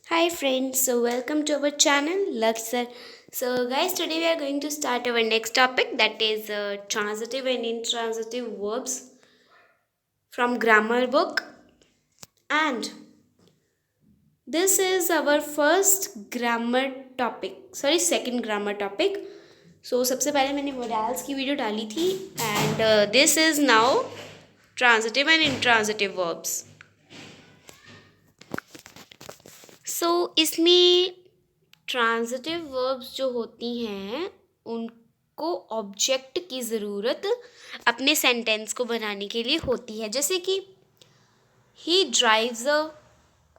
Hi friends, so welcome to our channel Lux Sir. So guys, today we are going to start our next topic, that is transitive and intransitive verbs from grammar book, and this is our first grammar topic, sorry second grammar topic. So सबसे पहले मैंने वोडाल्स की video डाली थी and this is now transitive and intransitive verbs. सो इसमें transitive verbs जो होती हैं उनको ऑब्जेक्ट की ज़रूरत अपने सेंटेंस को बनाने के लिए होती है, जैसे कि ही ड्राइव्स अ।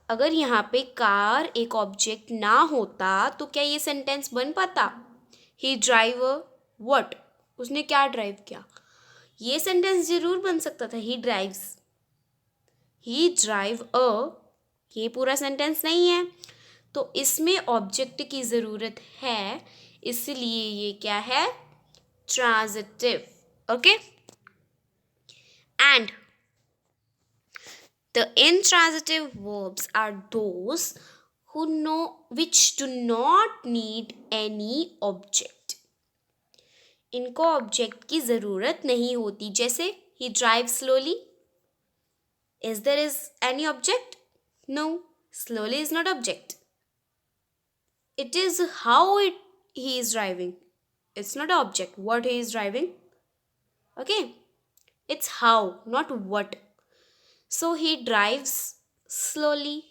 अगर यहाँ पे कार एक ऑब्जेक्ट ना होता तो क्या ये सेंटेंस बन पाता? ही ड्राइव अ व्हाट, उसने क्या ड्राइव किया? ये सेंटेंस जरूर बन सकता था, ही ड्राइव अ। ये पूरा सेंटेंस नहीं है, तो इसमें ऑब्जेक्ट की ज़रूरत है, इसलिए ये क्या है? Transitive. Okay, and the intransitive verbs are those which do not need any object. इनको ऑब्जेक्ट की ज़रूरत नहीं होती, जैसे he drives slowly. Is there any object? No, slowly is not object. It is how he is driving. It's not object what he is driving. Okay, it's how, not what. So he drives slowly,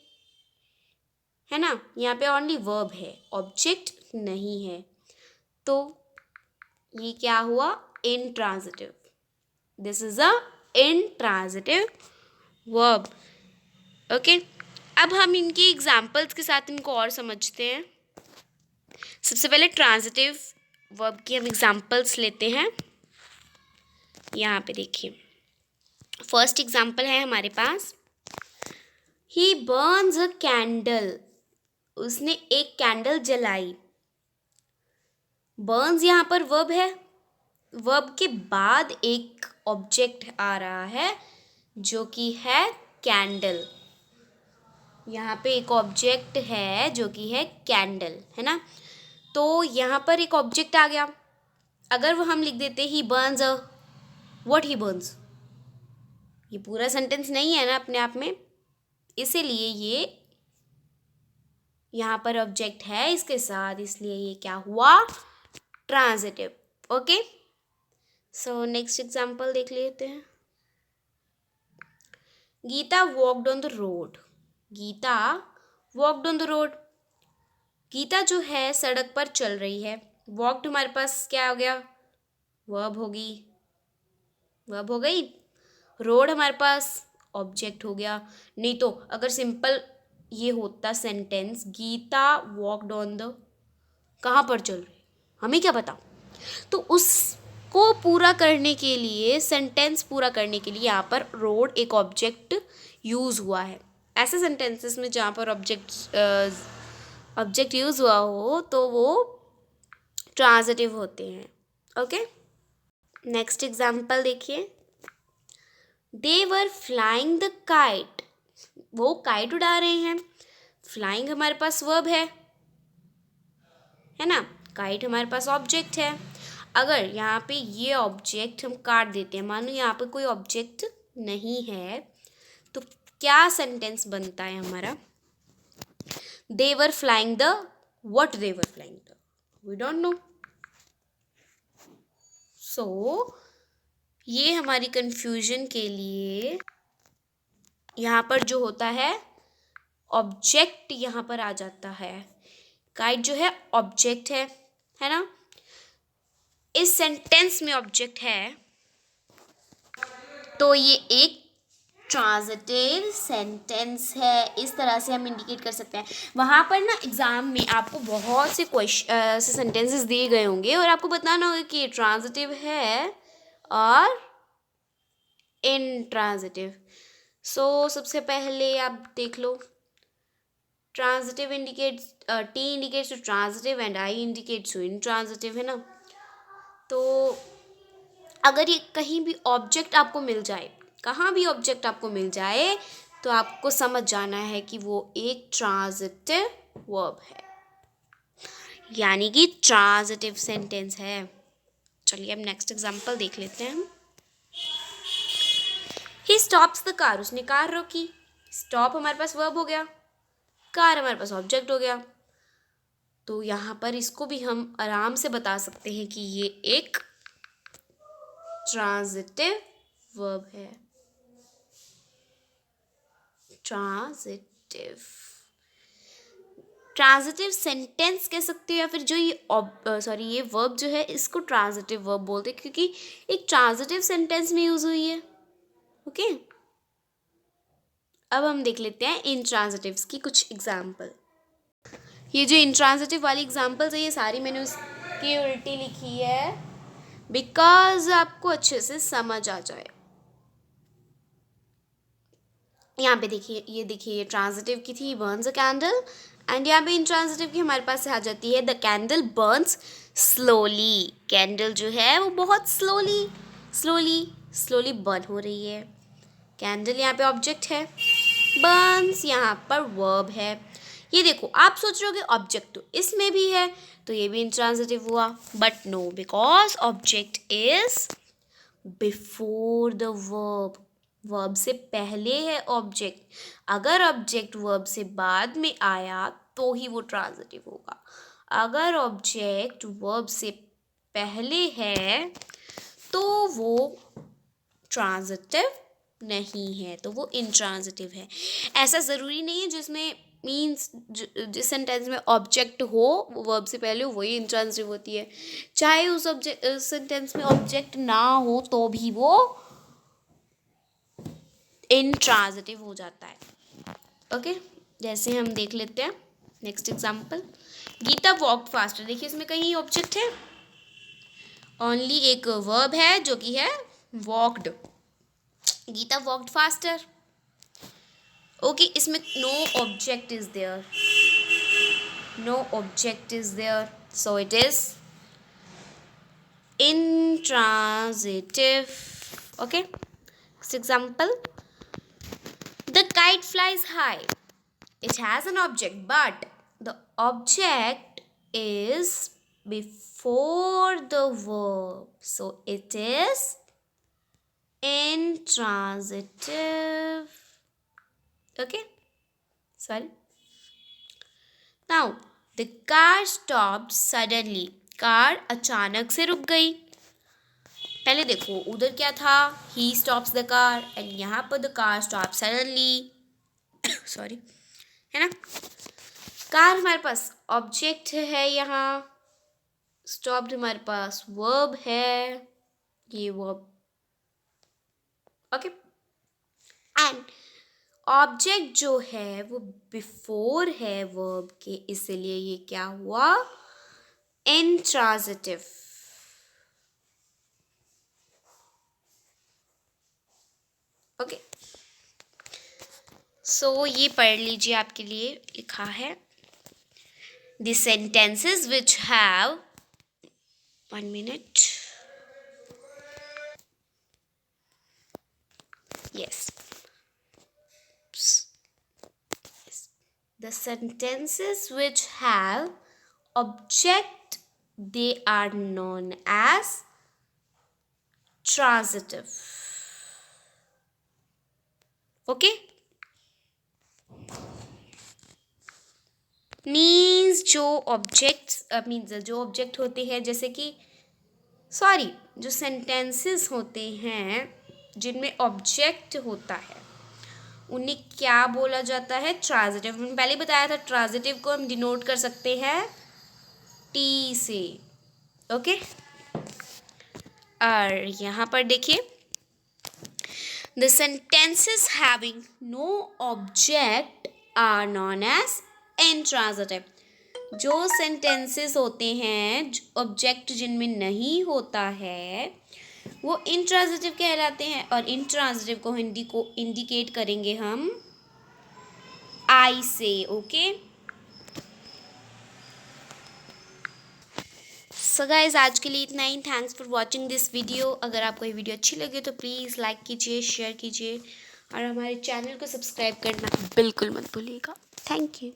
है ना? यहाँ पे only verb है, object नहीं है, तो ये क्या हुआ? Intransitive. This is a intransitive verb. Okay, अब हम इनकी एग्जाम्पल्स के साथ इनको और समझते हैं. सबसे पहले ट्रांजिटिव वर्ब की हम एग्जाम्पल्स लेते हैं. यहाँ पे देखिए, फर्स्ट एग्जाम्पल है हमारे पास, ही बर्न्स अ कैंडल. उसने एक कैंडल जलाई. बर्न्स यहाँ पर वर्ब है, वर्ब के बाद एक ऑब्जेक्ट आ रहा है जो कि है कैंडल. यहाँ पे एक ऑब्जेक्ट है जो कि है कैंडल, है ना? तो यहाँ पर एक ऑब्जेक्ट आ गया. अगर वो हम लिख देते he burns a, what he burns, ये पूरा सेंटेंस नहीं है ना अपने आप में, इसीलिए ये यहाँ पर ऑब्जेक्ट है इसके साथ, इसलिए ये क्या हुआ? Transitive. Okay, so next example देख लेते हैं. Geeta walked on the road. Geeta walked on the road. Geeta जो है सड़क पर चल रही है. वॉकड हमारे पास क्या हो गया? वर्ब होगी, वर्ब हो गई. रोड हमारे पास ऑब्जेक्ट हो गया. नहीं तो अगर सिंपल ये होता sentence, Geeta walked on the, कहाँ पर चल रही, हमें क्या पता? तो उसको पूरा करने के लिए, सेंटेंस पूरा करने के लिए यहाँ पर रोड एक ऑब्जेक्ट यूज़ हुआ है. ऐसे सेंटेंसेस में जहाँ पर ऑब्जेक्ट यूज़ हुआ हो तो वो ट्रांजिटिव होते हैं. ओके, नेक्स्ट एग्जाम्पल देखिए, दे वर फ्लाइंग द काइट. वो काइट उड़ा रहे हैं. फ्लाइंग हमारे पास वर्ब है ना? काइट हमारे पास ऑब्जेक्ट है. अगर यहाँ पे ये ऑब्जेक्ट हम काट देते हैं, मानो यहाँ पे कोई ऑब्जेक्ट नहीं है, तो क्या सेंटेंस बनता है हमारा? They were flying the, what they were flying the, we don't know. So ये हमारी कंफ्यूजन के लिए यहाँ पर जो होता है, ऑब्जेक्ट यहाँ पर आ जाता है. काइट जो है ऑब्जेक्ट है ना? इस सेंटेंस में ऑब्जेक्ट है, तो ये एक ट्रांजिटिव सेंटेंस है. इस तरह से हम इंडिकेट कर सकते हैं. वहाँ पर ना एग्ज़ाम में आपको बहुत से क्वेश्चन से सेंटेंसेस दिए गए होंगे और आपको बताना होगा कि ये ट्रांजिटिव है और इनट्रांजिटिव. सो सबसे पहले आप देख लो, transitive indicates, T indicates to transitive and I indicates to intransitive, है ना? तो अगर ये कहीं भी ऑब्जेक्ट आपको मिल जाए, कहाँ भी ऑब्जेक्ट आपको मिल जाए, तो आपको समझ जाना है कि वो एक ट्रांजिटिव वर्ब है, यानी कि ट्रांजिटिव सेंटेंस है। चलिए अब नेक्स्ट एग्जांपल देख लेते हैं हम। ही स्टॉप्स द कार, उसने कार रोकी। स्टॉप हमारे पास वर्ब हो गया, कार हमारे पास ऑब्जेक्ट हो गया। तो यहाँ पर इसको भी हम आराम से बता सकते हैं कि ये एक ट्रांजिटिव वर्ब है। ट्रांजिटिव सेंटेंस कह सकते हो, या फिर जो ये ये वर्ब जो है इसको ट्रांजिटिव वर्ब बोलते हैं, क्योंकि एक ट्रांजिटिव सेंटेंस में यूज हुई है। ओके, अब हम देख लेते हैं इंट्रांजिटिव्स की कुछ एग्जाम्पल। ये जो इंट्रांजिटिव वाली एग्जाम्पल्स है ये सारी मैंने उसकी उल्टी लिखी है, बिकॉज आपको अच्छे से समझ आ जाए। यहाँ पे देखिए, ये देखिए, ये ट्रांजिटिव की थी, बर्न्स अ कैंडल, एंड यहाँ पे इंट्रांजिटिव की हमारे पास आ जाती है, the candle Burns slowly. Candle जो है वो बहुत स्लोली बर्न हो रही है। कैंडल यहाँ पे ऑब्जेक्ट है, बर्न्स यहाँ पर वर्ब है। ये देखो, आप सोच रहे हो कि ऑब्जेक्ट तो इसमें भी है, तो ये भी इंट्रांजिटिव हुआ, but no, because object is before the verb. Verb से पहले है ऑब्जेक्ट। अगर ऑब्जेक्ट वर्ब से बाद में आया तो ही वो ट्रांजिटिव होगा। अगर ऑब्जेक्ट वर्ब से पहले है तो वो ट्रांजिटिव नहीं है, तो वो इंट्रांजिटिव है। ऐसा ज़रूरी नहीं है जिसमें मीन्स जिस सेंटेंस में ऑब्जेक्ट हो वर्ब से पहले हो वही इंट्रांजिटिव होती है। चाहे उस सेंटेंस में ऑब्जेक्ट ना हो तो भी वो इंट्रांजिटिव हो जाता है। ओके, जैसे हम देख लेते हैं next example. Geeta walked faster. देखिए इसमें कहीं ऑब्जेक्ट है, ओनली एक वर्ब है जो कि है walked. Geeta walked faster. Okay, इसमें no object is there, so it is intransitive. Okay, next example. The kite flies high. It has an object, but the object is before the verb, so it is intransitive. Okay, sorry. Now the car stopped suddenly. Car अचानक से रुक गई। पहले देखो उधर क्या था, ही stops the car, and यहाँ पर the car stop suddenly. Sorry, है ना। कार हमारे पास ऑब्जेक्ट है, यहाँ स्टॉप्ड हमारे पास वर्ब है, ये वर्ब। ओके, एंड ऑब्जेक्ट जो है वो बिफोर है वर्ब के, इसलिए ये क्या हुआ, इंट्रांजिटिव। ओके, सो ये पढ़ लीजिए, आपके लिए लिखा है the sentences which have, 1 minute, yes, the sentences which have object, they are known as transitive. Okay, means जो ऑब्जेक्ट होते हैं, जैसे कि जो सेंटेंसेस होते हैं जिनमें ऑब्जेक्ट होता है उन्हें क्या बोला जाता है, ट्रांजिटिव। मैंने पहले बताया था ट्रांजिटिव को हम डिनोट कर सकते हैं टी से। ओके, और यहाँ पर देखिए, the sentences having no object are known as intransitive. जो सेंटेंसेस होते हैं ऑब्जेक्ट जिनमें नहीं होता है वो इंट्रांजिटिव कहलाते हैं, और इंट्रांजिटिव को हिंदी को इंडिकेट करेंगे हम आई से। ओके, सो गाइस आज के लिए इतना ही। Thanks for watching this video. अगर आपको ये वीडियो अच्छी लगी तो प्लीज़ लाइक कीजिए, शेयर कीजिए और हमारे चैनल को सब्सक्राइब करना बिल्कुल मत भूलिएगा। Thank you.